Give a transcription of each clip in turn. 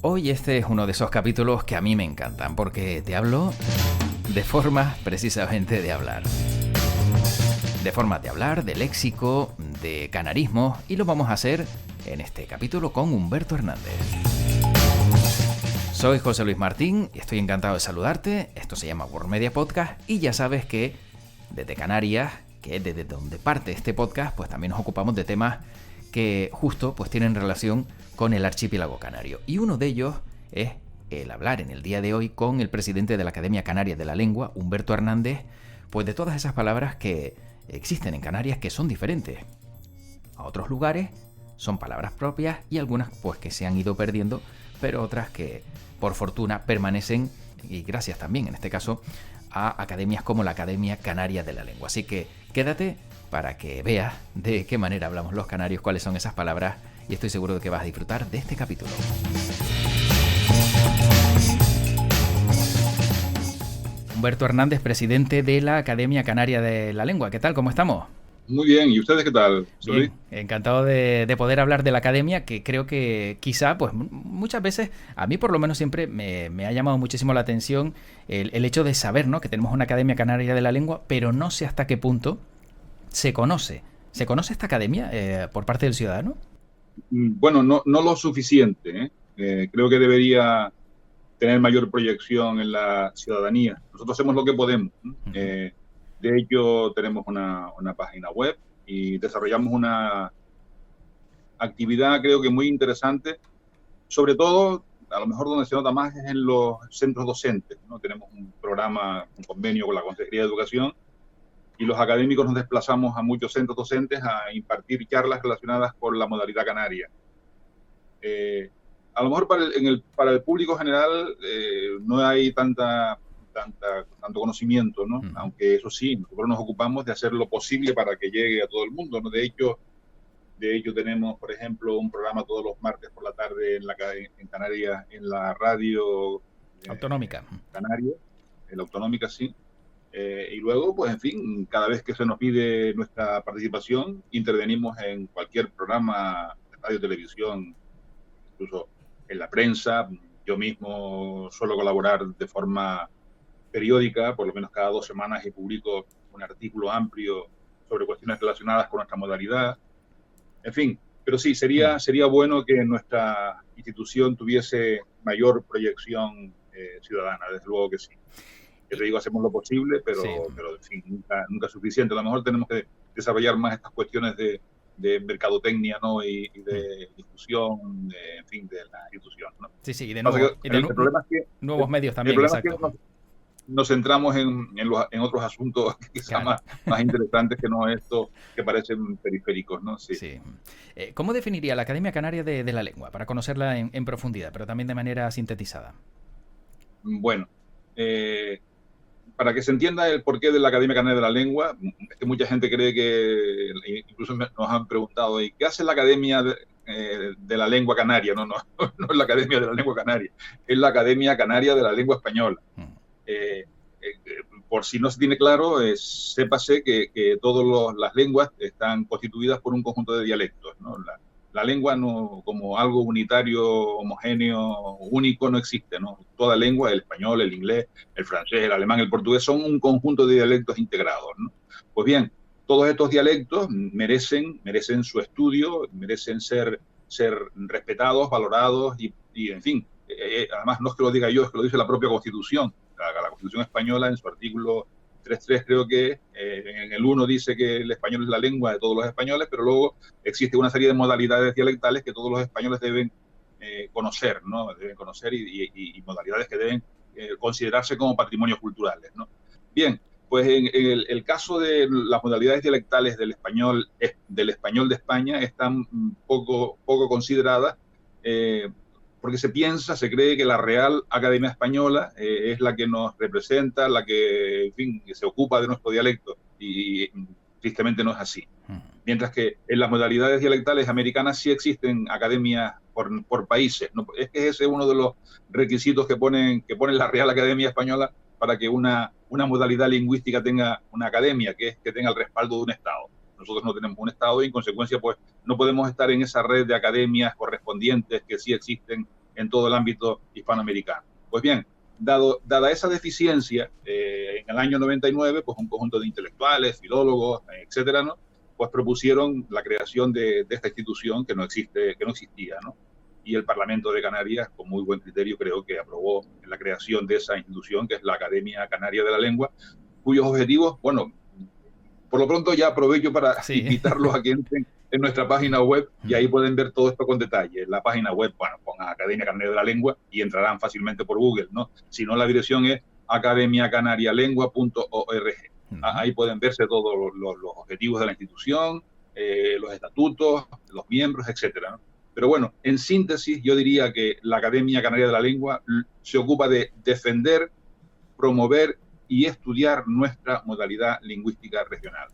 Hoy este es uno de esos capítulos que a mí me encantan porque te hablo de formas precisamente de hablar. De formas de hablar, de léxico, de canarismos, y lo vamos a hacer en este capítulo con Humberto Hernández. Soy José Luis Martín y estoy encantado de saludarte. Esto se llama World Media Podcast y ya sabes que desde Canarias, que es desde donde parte este podcast, pues también nos ocupamos de temas que justo pues tienen relación con el archipiélago canario. Y uno de ellos es el hablar en el día de hoy con el presidente de la Academia Canaria de la Lengua, Humberto Hernández, pues de todas esas palabras que existen en Canarias que son diferentes a otros lugares, son palabras propias y algunas pues que se han ido perdiendo, pero otras que por fortuna permanecen, y gracias también en este caso a academias como la Academia Canaria de la Lengua. Así que quédate para que veas de qué manera hablamos los canarios, cuáles son esas palabras, y estoy seguro de que vas a disfrutar de este capítulo. Humberto Hernández, presidente de la Academia Canaria de la Lengua. ¿Qué tal? ¿Cómo estamos? Muy bien, ¿y ustedes qué tal? Bien, encantado de poder hablar de la academia, que creo que quizá, pues muchas veces, a mí por lo menos siempre me ha llamado muchísimo la atención el hecho de saber, ¿no?, que tenemos una Academia Canaria de la Lengua, pero no sé hasta qué punto se conoce. ¿Se conoce esta academia por parte del ciudadano? Bueno, no lo suficiente, ¿eh? Creo que debería tener mayor proyección en la ciudadanía. Nosotros hacemos lo que podemos, ¿no? Uh-huh. De hecho, tenemos una página web y desarrollamos una actividad, creo que muy interesante, sobre todo, a lo mejor donde se nota más es en los centros docentes, ¿no? Tenemos un programa, un convenio con la Consejería de Educación, y los académicos nos desplazamos a muchos centros docentes a impartir charlas relacionadas con la modalidad canaria. A lo mejor para el público general no hay tanto conocimiento, ¿no? Uh-huh. Aunque eso sí, nosotros nos ocupamos de hacer lo posible para que llegue a todo el mundo, ¿no? De hecho tenemos, por ejemplo, un programa todos los martes por la tarde en Canarias, en la radio Autonómica. Canaria, en la Autonómica, sí. Y luego, pues en fin, cada vez que se nos pide nuestra participación, intervenimos en cualquier programa de radio, televisión, incluso en la prensa. Yo mismo suelo colaborar de forma periódica, por lo menos cada 2 semanas, y publico un artículo amplio sobre cuestiones relacionadas con nuestra modalidad. En fin, pero sí, sería bueno que nuestra institución tuviese mayor proyección ciudadana, desde luego que sí. Yo te digo, hacemos lo posible, pero en fin, nunca es suficiente. A lo mejor tenemos que desarrollar más estas cuestiones de mercadotecnia, ¿no? y de difusión, en fin, de la institución, ¿no? Sí, y de el problema es que nuevos medios también, el problema es que nos centramos en otros asuntos quizás más interesantes que no estos que parecen periféricos, ¿no? Sí. ¿Cómo definiría la Academia Canaria de la Lengua, para conocerla en profundidad, pero también de manera sintetizada? Bueno, para que se entienda el porqué de la Academia Canaria de la Lengua, es que mucha gente cree que, incluso nos han preguntado, ¿y qué hace la Academia de la Lengua Canaria? No es la Academia de la Lengua Canaria, es la Academia Canaria de la Lengua Española. Por si no se tiene claro, sépase que todas las lenguas están constituidas por un conjunto de dialectos, ¿no? La lengua no, como algo unitario, homogéneo, único, no existe, ¿no? Toda lengua, el español, el inglés, el francés, el alemán, el portugués, son un conjunto de dialectos integrados, ¿no? Pues bien, todos estos dialectos merecen su estudio, merecen ser respetados, valorados y en fin, además no es que lo diga yo, es que lo dice la propia Constitución. La Constitución española, en su artículo 3.3, creo que en el 1 dice que el español es la lengua de todos los españoles, pero luego existe una serie de modalidades dialectales que todos los españoles deben conocer, ¿no? Deben conocer y modalidades que deben considerarse como patrimonios culturales, ¿no? Bien, pues en el caso de las modalidades dialectales del español de España están poco consideradas, porque se cree que la Real Academia Española es la que nos representa, la que, en fin, se ocupa de nuestro dialecto, y tristemente no es así. Mientras que en las modalidades dialectales americanas sí existen academias por países, ¿no? Es que ese es uno de los requisitos que pone la Real Academia Española para que una modalidad lingüística tenga una academia, que es que tenga el respaldo de un Estado. Nosotros no tenemos un Estado y, en consecuencia, pues no podemos estar en esa red de academias correspondientes que sí existen en todo el ámbito hispanoamericano. Pues bien, dada esa deficiencia, en el año 99, pues un conjunto de intelectuales, filólogos, etcétera, ¿no? Pues propusieron la creación de esta institución que no existía, ¿no? Y el Parlamento de Canarias, con muy buen criterio, creo que aprobó la creación de esa institución, que es la Academia Canaria de la Lengua, cuyos objetivos, bueno, por lo pronto ya aprovecho para invitarlos a que entren en nuestra página web y ahí pueden ver todo esto con detalle. En la página web, bueno, pongan Academia Canaria de la Lengua y entrarán fácilmente por Google, ¿no? Si no, la dirección es academiacanarialengua.org. Ahí pueden verse todos los objetivos de la institución, los estatutos, los miembros, etcétera, ¿no? Pero bueno, en síntesis, yo diría que la Academia Canaria de la Lengua se ocupa de defender, promover y estudiar nuestra modalidad lingüística regional.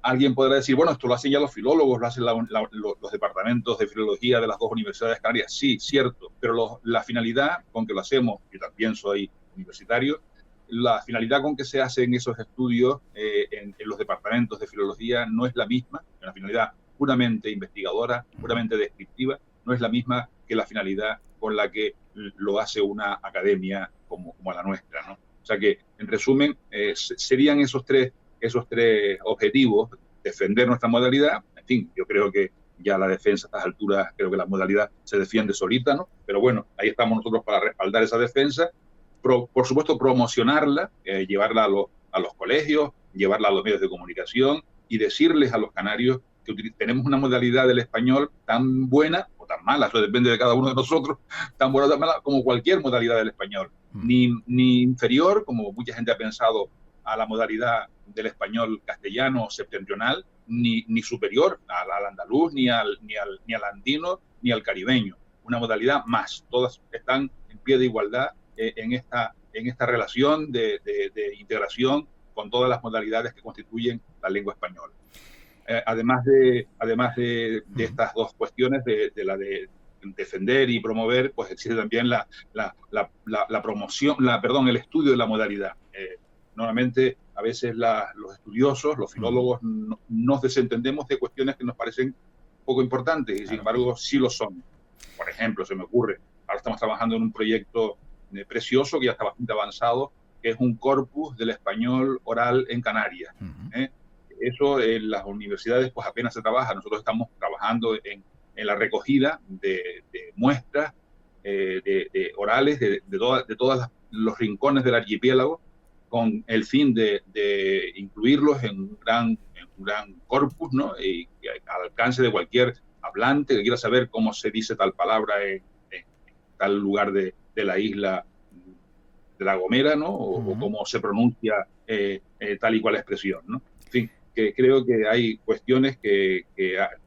Alguien podrá decir, bueno, esto lo hacen ya los filólogos, lo hacen los departamentos de filología de las dos universidades canarias. Sí, cierto, pero la finalidad con que lo hacemos, yo también soy universitario, la finalidad con que se hacen esos estudios en los departamentos de filología no es la misma, la finalidad puramente investigadora, puramente descriptiva, no es la misma que la finalidad con la que lo hace una academia como la nuestra, ¿no? O sea que, en resumen, serían esos tres objetivos: defender nuestra modalidad. En fin, yo creo que ya la defensa a estas alturas, creo que la modalidad se defiende solita, ¿no? Pero bueno, ahí estamos nosotros para respaldar esa defensa. Por supuesto, promocionarla, llevarla a los colegios, llevarla a los medios de comunicación y decirles a los canarios que tenemos una modalidad del español tan buena o tan mala, eso depende de cada uno de nosotros, tan buena o tan mala como cualquier modalidad del español. Ni inferior, como mucha gente ha pensado, a la modalidad del español castellano septentrional, ni superior al andaluz, ni al andino, ni al caribeño. Una modalidad más. Todas están en pie de igualdad en esta relación de integración con todas las modalidades que constituyen la lengua española. Además de estas dos cuestiones, de la de defender y promover, pues existe también la promoción, el estudio de la modalidad. Normalmente, a veces los estudiosos, los filólogos, nos desentendemos de cuestiones que nos parecen poco importantes y, sin embargo, sí lo son. Por ejemplo, se me ocurre, ahora estamos trabajando en un proyecto precioso que ya está bastante avanzado, que es un corpus del español oral en Canarias. Eso en las universidades pues apenas se trabaja. Nosotros estamos trabajando en la recogida de muestras de orales de todos los rincones del archipiélago, con el fin de incluirlos en un gran corpus, ¿no? Y al alcance de cualquier hablante que quiera saber cómo se dice tal palabra en tal lugar de la isla de La Gomera, ¿no? O cómo se pronuncia tal y cual expresión, ¿no? En fin, que creo que hay cuestiones que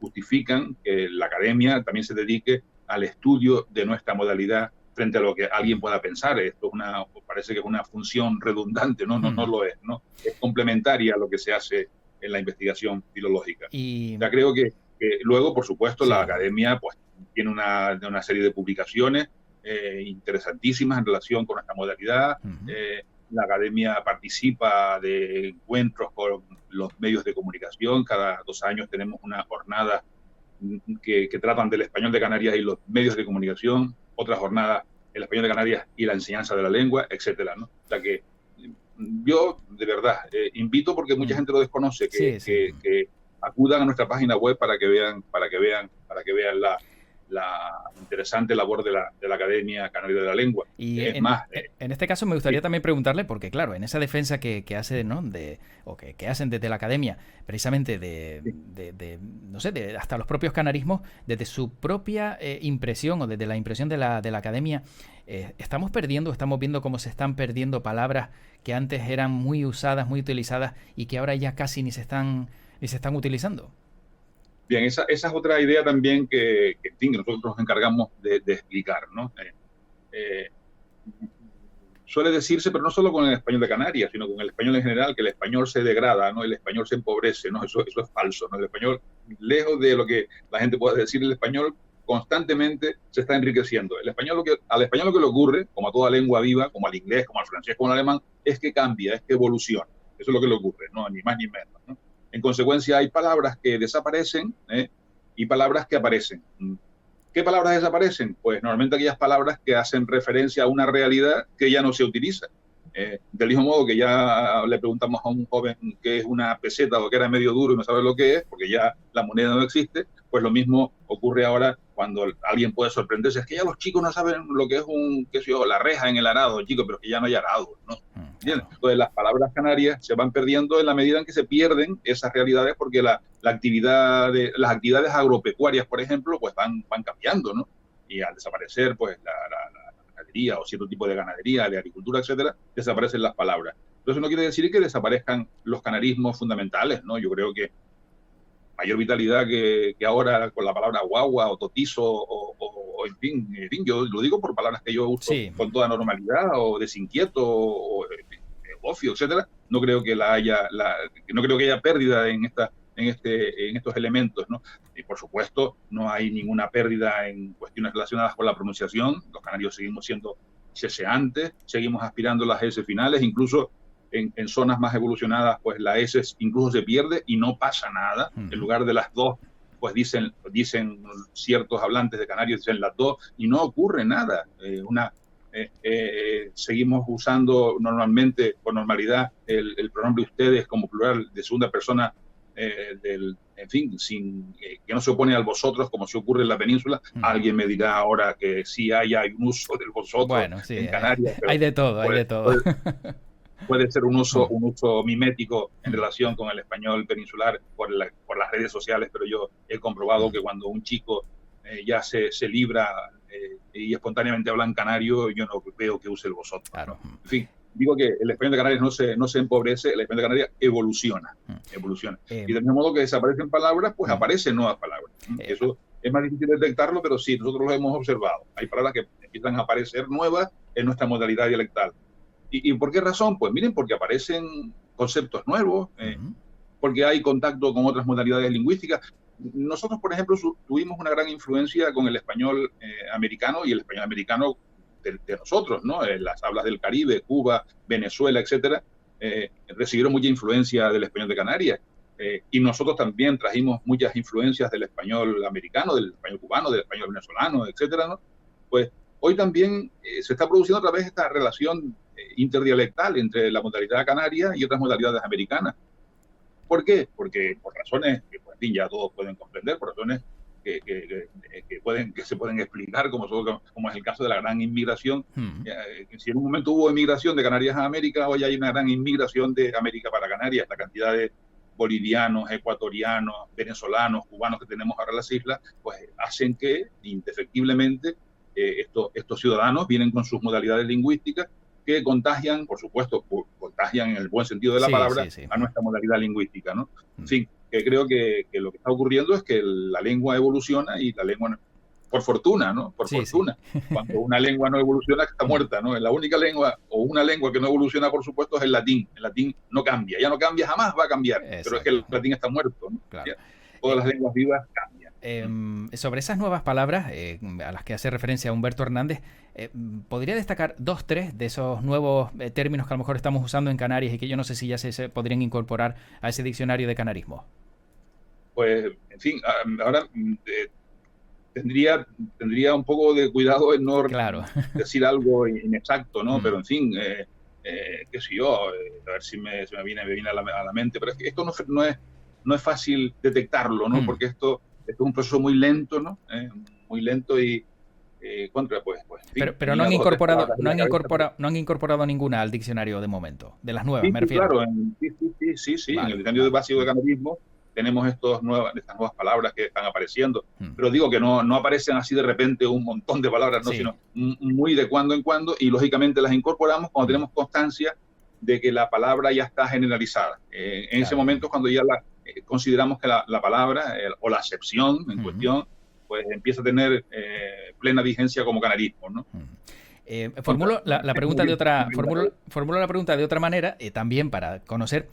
justifican que la academia también se dedique al estudio de nuestra modalidad frente a lo que alguien pueda pensar. Esto parece que es una función redundante, ¿no? No lo es, ¿no? Es complementaria a lo que se hace en la investigación filológica. O sea, creo que luego, por supuesto, la academia pues tiene una serie de publicaciones interesantísimas en relación con esta modalidad. La academia participa de encuentros con los medios de comunicación. Cada 2 años tenemos una jornada que tratan del español de Canarias y los medios de comunicación, otra jornada el español de Canarias y la enseñanza de la lengua, etcétera, ¿no? O sea que yo, de verdad, invito, porque mucha gente lo desconoce, que acudan a nuestra página web para que vean la interesante labor de la Academia Canaria de la Lengua. Y en este caso me gustaría también preguntarle, porque claro, en esa defensa que hace, ¿no? que hacen desde la Academia, precisamente no sé, hasta los propios canarismos, desde su propia impresión o desde la impresión de la Academia, estamos viendo cómo se están perdiendo palabras que antes eran muy usadas, muy utilizadas y que ahora ya casi ni se están utilizando. Bien, esa es otra idea también que nosotros nos encargamos de explicar, ¿no? Suele decirse, pero no solo con el español de Canarias, sino con el español en general, que el español se degrada, ¿no? El español se empobrece, ¿no? Eso es falso, ¿no? El español, lejos de lo que la gente pueda decir, el español constantemente se está enriqueciendo. Al español lo que le ocurre, como a toda lengua viva, como al inglés, como al francés, como al alemán, es que cambia, es que evoluciona. Eso es lo que le ocurre, ¿no? Ni más ni menos, ¿no? En consecuencia, hay palabras que desaparecen y palabras que aparecen. ¿Qué palabras desaparecen? Pues normalmente aquellas palabras que hacen referencia a una realidad que ya no se utiliza. Del mismo modo que ya le preguntamos a un joven qué es una peseta o que era medio duro y no sabe lo que es, porque ya la moneda no existe, pues lo mismo ocurre ahora cuando alguien puede sorprenderse. Es que ya los chicos no saben lo que es qué sé yo, la reja en el arado, chicos, pero que ya no hay arado, ¿no? Claro. Entonces las palabras canarias se van perdiendo en la medida en que se pierden esas realidades, porque las actividades agropecuarias, por ejemplo, pues van cambiando, ¿no? Y al desaparecer, pues la ganadería o cierto tipo de ganadería, de agricultura, etcétera, desaparecen las palabras. Entonces no quiere decir que desaparezcan los canarismos fundamentales, ¿no? Yo creo que mayor vitalidad que ahora con la palabra guagua o totizo o en fin, yo lo digo por palabras que yo uso con toda normalidad, o desinquieto o ofio, etcétera. No creo que no creo que haya pérdida en estos elementos, ¿no? Y por supuesto no hay ninguna pérdida en cuestiones relacionadas con la pronunciación. Los canarios seguimos siendo seseantes, seguimos aspirando a las S finales, incluso en zonas más evolucionadas, pues la S incluso se pierde y no pasa nada. En lugar de las dos, pues dicen ciertos hablantes de canarios, dicen las dos, y no ocurre nada. Seguimos usando normalmente, por normalidad, el pronombre ustedes como plural de segunda persona, en fin, que no se opone al vosotros, como se ocurre en la península. Alguien me dirá ahora que sí hay un uso del vosotros en Canarias. Hay de todo, hay de todo. Puede ser un uso mimético en relación con el español peninsular por las redes sociales, pero yo he comprobado que cuando un chico ya se libra y espontáneamente habla en canario, yo no veo que use el vosotros. Claro. ¿No? En fin, digo que el español de Canarias no se empobrece, el español de Canarias evoluciona. Y del mismo modo que desaparecen palabras, pues aparecen nuevas palabras. Eso es más difícil detectarlo, pero sí, nosotros lo hemos observado. Hay palabras que empiezan a aparecer nuevas en nuestra modalidad dialectal. ¿Y por qué razón? Pues miren, porque aparecen conceptos nuevos, porque hay contacto con otras modalidades lingüísticas. Nosotros, por ejemplo, tuvimos una gran influencia con el español americano y el español americano de nosotros, ¿no? Las hablas del Caribe, Cuba, Venezuela, etcétera, recibieron mucha influencia del español de Canarias. Y nosotros también trajimos muchas influencias del español americano, del español cubano, del español venezolano, etcétera, ¿no? Pues hoy también se está produciendo otra vez esta relación interdialectal entre la modalidad canaria y otras modalidades americanas. ¿Por qué? Porque por razones que pues, ya todos pueden comprender, por razones que se pueden explicar, como es el caso de la gran inmigración. Si en un momento hubo inmigración de Canarias a América, hoy hay una gran inmigración de América para Canarias. La cantidad de bolivianos, ecuatorianos, venezolanos, cubanos que tenemos ahora en las islas, pues hacen que, indefectiblemente, estos ciudadanos vienen con sus modalidades lingüísticas que contagian, por supuesto, contagian en el buen sentido de la palabra, a nuestra modalidad lingüística, ¿no? En fin, que creo que lo que está ocurriendo es que la lengua evoluciona y la lengua, por fortuna, ¿no? Por fortuna. Cuando una lengua no evoluciona, está muerta, ¿no? La única lengua, o una lengua que no evoluciona, por supuesto, es el latín. El latín no cambia, ya no cambia, jamás va a cambiar. Exacto. Pero es que el latín está muerto, ¿no? Claro. Todas las lenguas vivas cambian. Sobre esas nuevas palabras a las que hace referencia Humberto Hernández, ¿podría destacar 2, 3 de esos nuevos términos que a lo mejor estamos usando en Canarias y que yo no sé si ya se podrían incorporar a ese diccionario de canarismo? Pues, en fin, ahora tendría un poco de cuidado en no decir algo inexacto, ¿no? Pero, en fin, qué sé yo, a ver si me viene a la mente, pero es que esto no es fácil detectarlo, ¿no? Porque esto es un proceso muy lento, ¿no? Muy lento y pues pero no han incorporado ninguna al diccionario de momento, de las nuevas, me refiero. Claro, sí. Vale, en el diccionario básico de canarismo tenemos estas nuevas palabras que están apareciendo, pero digo que no aparecen así de repente un montón de palabras, ¿no? Sino muy de cuando en cuando, y lógicamente las incorporamos cuando tenemos constancia de que la palabra ya está generalizada. En ese momento es cuando ya consideramos que la palabra o la acepción en cuestión pues empieza a tener plena vigencia como canarismo, ¿no? Formulo la pregunta de otra manera, también para conocer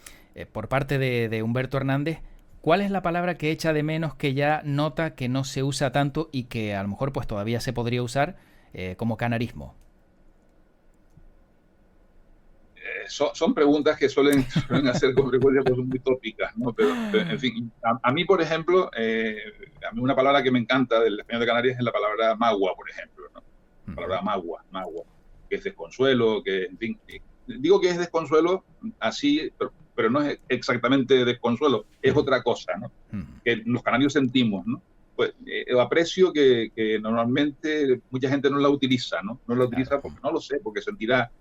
por parte de Humberto Hernández, ¿cuál es la palabra que echa de menos, que ya nota que no se usa tanto y que a lo mejor pues todavía se podría usar como canarismo? son preguntas que suelen hacer con frecuencia, pues son muy tópicas, ¿no? Pero, en fin, a mí, por ejemplo, a mí una palabra que me encanta del español de Canarias es la palabra magua, por ejemplo, ¿no? La palabra magua, que es desconsuelo, que, en fin, digo que es desconsuelo así, pero no es exactamente desconsuelo, es otra cosa, ¿no? Que los canarios sentimos, ¿no? Pues aprecio que normalmente mucha gente no la utiliza, ¿no? No la utiliza porque no lo sé, porque sentirá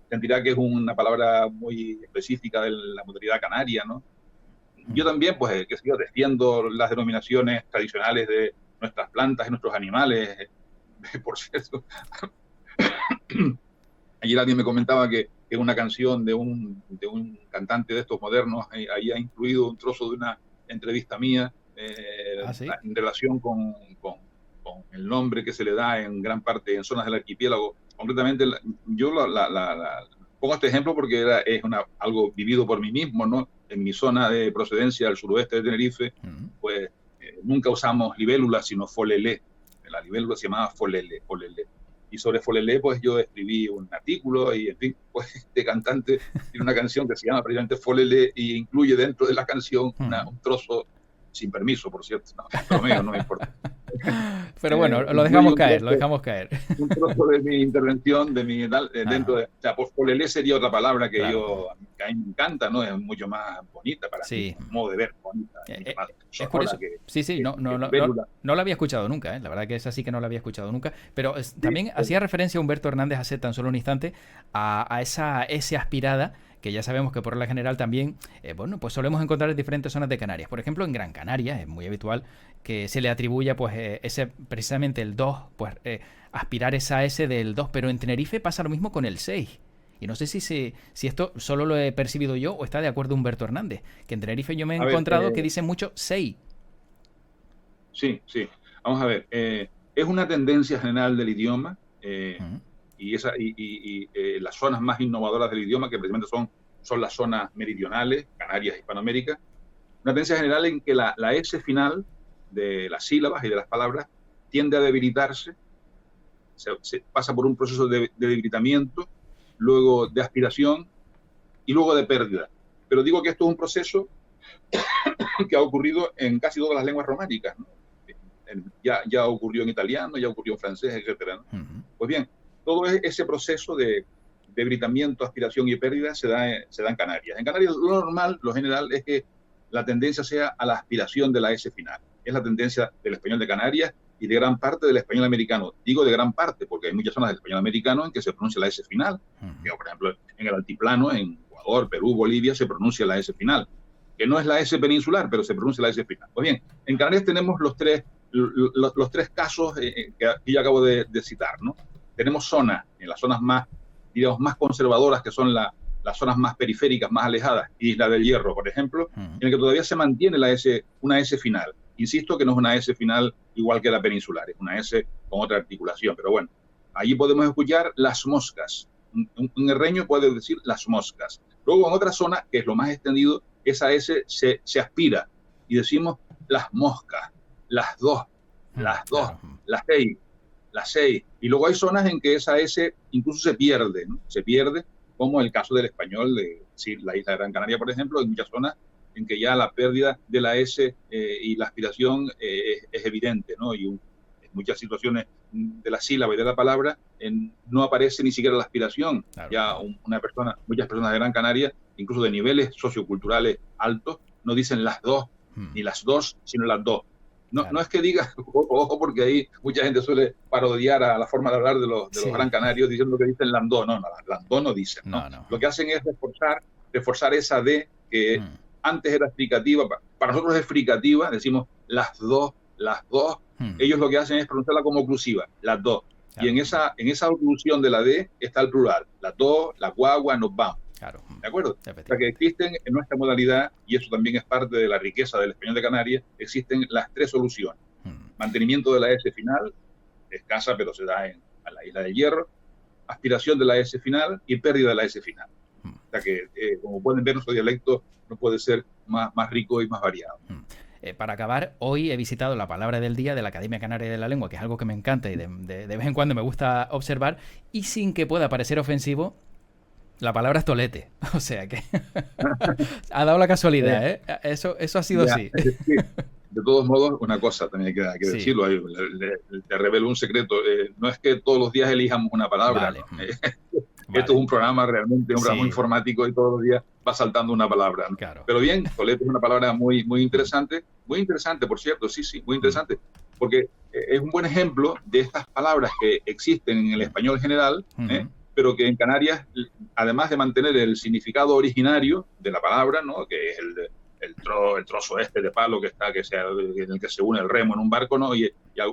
que es una palabra muy específica de la modalidad canaria, ¿no? Yo también, pues, qué sé yo, defiendo las denominaciones tradicionales de nuestras plantas y nuestros animales. Por cierto, ayer alguien me comentaba que una canción de un cantante de estos modernos ahí ha incluido un trozo de una entrevista mía ¿Sí? en relación con el nombre que se le da en gran parte en zonas del archipiélago. Concretamente, yo pongo este ejemplo porque es algo vivido por mí mismo, ¿no? En mi zona de procedencia, al suroeste de Tenerife, pues nunca usamos libélula, sino folelé. La libélula se llamaba folelé. Y sobre folelé, pues yo escribí un artículo y, en fin, pues este cantante tiene una canción que se llama precisamente Folelé y incluye dentro de la canción un trozo, sin permiso, por cierto, no, pero mío, no me importa. Pero bueno, lo dejamos caer. Un trozo de mi intervención, dentro de... O sea, pues folelé sería otra palabra que claro. que a mí me encanta, ¿no? Es mucho más bonita para mí, un modo de ver bonita. Es curioso. Sí, no lo había escuchado nunca, ¿eh? La verdad que es así que no lo había escuchado nunca. Pero también hacía referencia a Humberto Hernández hace tan solo un instante a esa S aspirada, que ya sabemos que por regla general también, bueno, pues solemos encontrar en diferentes zonas de Canarias. Por ejemplo, en Gran Canaria es muy habitual que se le atribuya pues precisamente el 2, pues aspirar esa S del 2, pero en Tenerife pasa lo mismo con el 6. Y no sé si esto solo lo he percibido yo o está de acuerdo Humberto Hernández, que en Tenerife yo me he encontrado que dicen mucho 6. Sí. Vamos a ver. Es una tendencia general del idioma y las zonas más innovadoras del idioma, que precisamente son las zonas meridionales, Canarias, Hispanoamérica. Una tendencia general en que la S final de las sílabas y de las palabras tiende a debilitarse, se pasa por un proceso de debilitamiento, luego de aspiración y luego de pérdida. Pero digo que esto es un proceso que ha ocurrido en casi todas las lenguas románicas, ¿no? Ya ocurrió en italiano, ya ocurrió en francés, etcétera, ¿no? Pues bien, todo ese proceso de debilitamiento, aspiración y pérdida se da en Canarias. En Canarias lo normal, lo general, es que la tendencia sea a la aspiración de la S final. Es la tendencia del español de Canarias y de gran parte del español americano. Digo de gran parte porque hay muchas zonas del español americano en que se pronuncia la S final. Por ejemplo, en el altiplano, en Ecuador, Perú, Bolivia, se pronuncia la S final, que no es la S peninsular, pero se pronuncia la S final. Pues bien, en Canarias tenemos los tres casos que yo acabo de citar, ¿no? Tenemos zonas, en las zonas más, digamos, más conservadoras, que son las zonas más periféricas, más alejadas, Isla del Hierro, por ejemplo, en el que todavía se mantiene una S final. Insisto que no es una S final igual que la peninsular, es una S con otra articulación, pero bueno, allí podemos escuchar las moscas. Un herreño puede decir las moscas. Luego en otra zona, que es lo más extendido, esa S se aspira y decimos las moscas, las dos, claro. las seis. Y luego hay zonas en que esa S incluso se pierde, ¿no? Se pierde, como el caso del español de la isla de Gran Canaria, por ejemplo, en muchas zonas en que ya la pérdida de la S y la aspiración es evidente, ¿no? Y en muchas situaciones de la sílaba y de la palabra no aparece ni siquiera la aspiración. Claro. Ya muchas personas de Gran Canaria, incluso de niveles socioculturales altos, no dicen las dos, ni las dos, sino las dos. No, claro. No es que diga, ojo, porque ahí mucha gente suele parodiar a la forma de hablar de los gran canarios diciendo que dicen landó. No, landó no dicen, ¿no? No. Lo que hacen es reforzar esa D que antes era fricativa, para nosotros es fricativa, decimos las dos. Ellos lo que hacen es pronunciarla como oclusiva, las dos. Claro. Y en esa oclusión de la D está el plural, las dos, la guagua, nos vamos. Claro. ¿De acuerdo? O sea que existen en nuestra modalidad, y eso también es parte de la riqueza del español de Canarias, existen las tres soluciones. Mantenimiento de la S final, escasa pero se da a la Isla del Hierro, aspiración de la S final y pérdida de la S final. O sea que, como pueden ver, nuestro dialecto no puede ser más rico y más variado. Para acabar, hoy he visitado la palabra del día de la Academia Canaria de la Lengua, que es algo que me encanta y de vez en cuando me gusta observar, y sin que pueda parecer ofensivo, La palabra es tolete, o sea que ha dado la casualidad, ¿eh? Eso ha sido así. De todos modos, una cosa también hay que decirlo, te revelo un secreto, no es que todos los días elijamos una palabra, vale. ¿no? Esto es un programa realmente, un programa informático y todos los días va saltando una palabra, ¿no? Claro. Pero bien, tolete es una palabra muy interesante, por cierto, muy interesante, porque es un buen ejemplo de estas palabras que existen en el español general, pero que en Canarias, además de mantener el significado originario de la palabra, ¿no? Que es el trozo este de palo en el que se une el remo en un barco, ¿no? y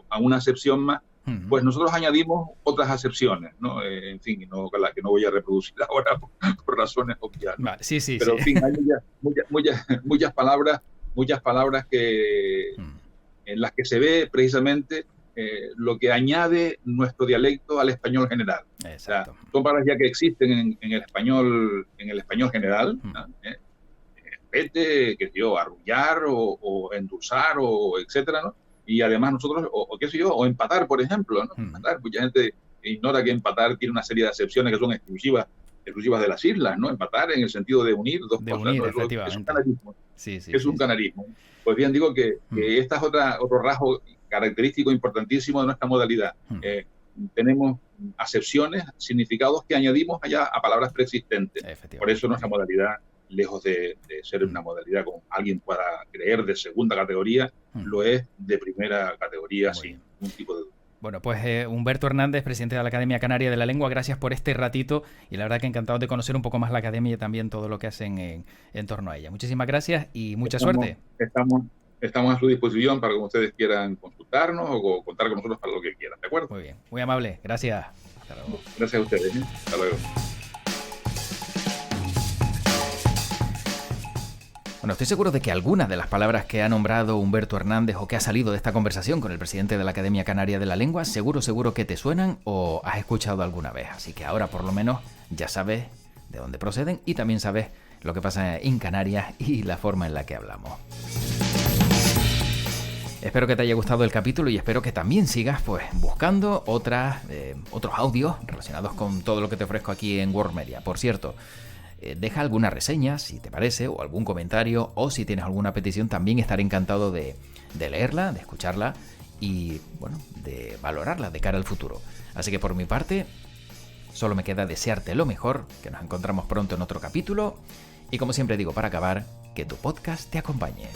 a una acepción más, pues nosotros añadimos otras acepciones, ¿no? En fin, la que no voy a reproducir ahora por razones obvias, ¿no? Vale, sí. Pero en fin, hay muchas palabras que en las que se ve precisamente lo que añade nuestro dialecto al español general. Exacto. O sea, son palabras ya que existen en el español general, vete, arrullar o endulzar o etcétera, ¿no? Y además nosotros, o empatar, por ejemplo, ¿no? Empatar, mucha gente ignora que empatar tiene una serie de acepciones que son exclusivas de las islas, ¿no? Empatar en el sentido de unir dos cosas, unir, ¿no? Efectivamente. Es un canarismo. Es un canarismo. Pues bien, digo que esta es otro rasgo característico importantísimo de nuestra modalidad. Tenemos acepciones, significados que añadimos allá a palabras preexistentes. Por eso nuestra modalidad, lejos de ser una modalidad como alguien pueda creer de segunda categoría, lo es de primera categoría sin ningún tipo de duda. Bueno, pues Humberto Hernández, presidente de la Academia Canaria de la Lengua, gracias por este ratito y la verdad que encantado de conocer un poco más la Academia y también todo lo que hacen en torno a ella. Muchísimas gracias y mucha suerte. Estamos a su disposición para que ustedes quieran consultarnos o contar con nosotros para lo que quieran, ¿de acuerdo? Muy bien, muy amable, gracias. Hasta luego. Gracias a ustedes, hasta luego. Bueno, estoy seguro de que algunas de las palabras que ha nombrado Humberto Hernández o que ha salido de esta conversación con el presidente de la Academia Canaria de la Lengua, seguro que te suenan o has escuchado alguna vez. Así que ahora por lo menos ya sabes de dónde proceden y también sabes lo que pasa en Canarias y la forma en la que hablamos. Espero que te haya gustado el capítulo y espero que también sigas pues buscando otros audios relacionados con todo lo que te ofrezco aquí en World Media. Por cierto, deja alguna reseña si te parece o algún comentario o si tienes alguna petición, también estaré encantado de leerla, de escucharla y bueno, de valorarla de cara al futuro. Así que por mi parte, solo me queda desearte lo mejor, que nos encontramos pronto en otro capítulo y como siempre digo para acabar, que tu podcast te acompañe.